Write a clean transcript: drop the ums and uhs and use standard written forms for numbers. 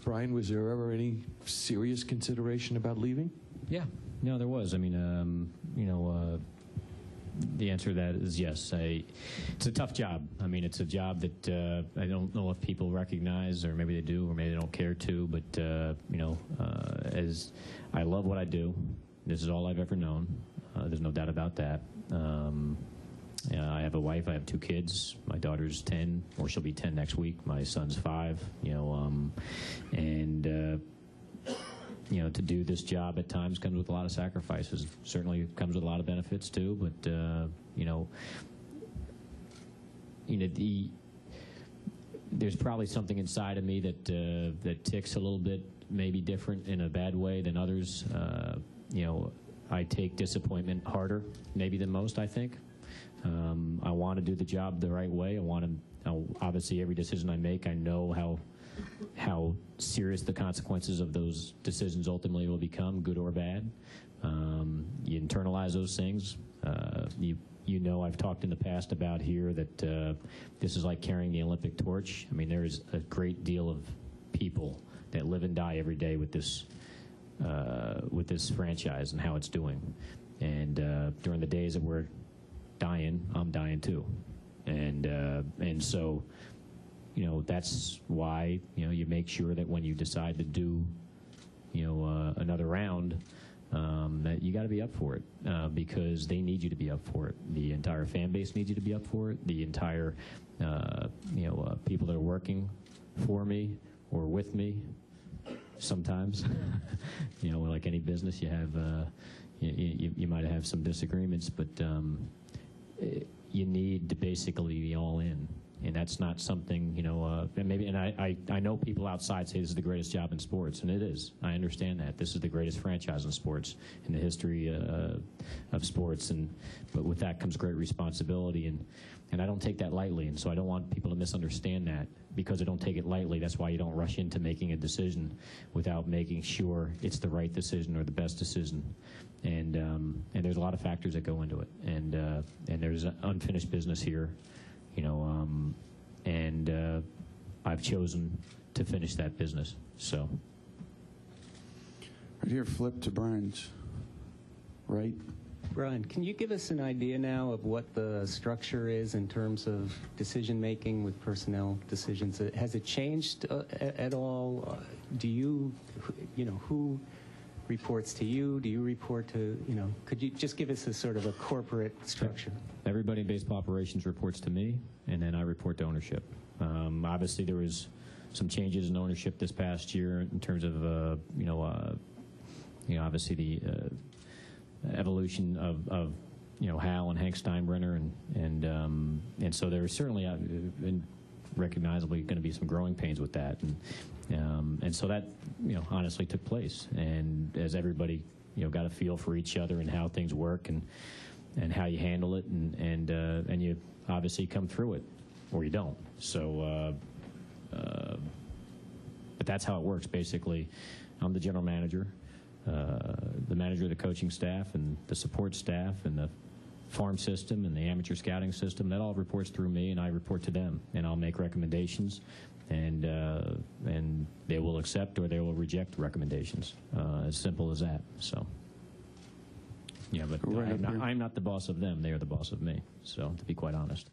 Brian, was there ever any serious consideration about leaving? Yeah, no, there was. I mean, the answer to that is yes. It's a tough job. I mean, it's a job that I don't know if people recognize, or maybe they do, or maybe they don't care to. But as I love what I do, this is all I've ever known. There's no doubt about that. I have a wife. I have 2 kids. My daughter's 10, or she'll be 10 next week. My son's 5. To do this job at times comes with a lot of sacrifices. Certainly comes with a lot of benefits too. But there's probably something inside of me that ticks a little bit, maybe different in a bad way than others. I take disappointment harder, maybe than most, I think. I want to do the job the right way. Obviously, every decision I make, I know how serious the consequences of those decisions ultimately will become, good or bad. You internalize those things. I've talked in the past about here that this is like carrying the Olympic torch. I mean, there is a great deal of people that live and die every day with this franchise and how it's doing. And during the days that we're dying, I'm dying too. And so, that's why, you make sure that when you decide to do, another round, that you got to be up for it, because they need you to be up for it. The entire fan base needs you to be up for it. The entire, people that are working for me or with me, sometimes, like any business, you have, you might have some disagreements, but you need to basically be all in. And that's not something, and I know people outside say this is the greatest job in sports, and it is. I understand that. This is the greatest franchise in sports, in the history of sports, but with that comes great responsibility, and I don't take that lightly, and so I don't want people to misunderstand that. Because I don't take it lightly, that's why you don't rush into making a decision without making sure it's the right decision or the best decision. And there's a lot of factors that go into it, and there's an unfinished business here. I've chosen to finish that business. So, right here, flip to Brian's right. Brian, can you give us an idea now of what the structure is in terms of decision making with personnel decisions? Has it changed at all? Do you, who reports to you? Do you report to, could you just give us a sort of a corporate structure? Everybody in baseball operations reports to me, and then I report to ownership. Obviously, there was some changes in ownership this past year in terms of, obviously the evolution of Hal and Hank Steinbrenner, and so there was certainly recognizably going to be some growing pains with that, and so that honestly took place, and as everybody got a feel for each other and how things work and how you handle it, and you obviously come through it or you don't. So, but that's how it works basically. I'm the general manager. The manager of the coaching staff and the support staff and the farm system and the amateur scouting system, that all reports through me, and I report to them, and I'll make recommendations, and they will accept or they will reject recommendations. As simple as that. So, yeah, but I'm not the boss of them. They are the boss of me, so to be quite honest.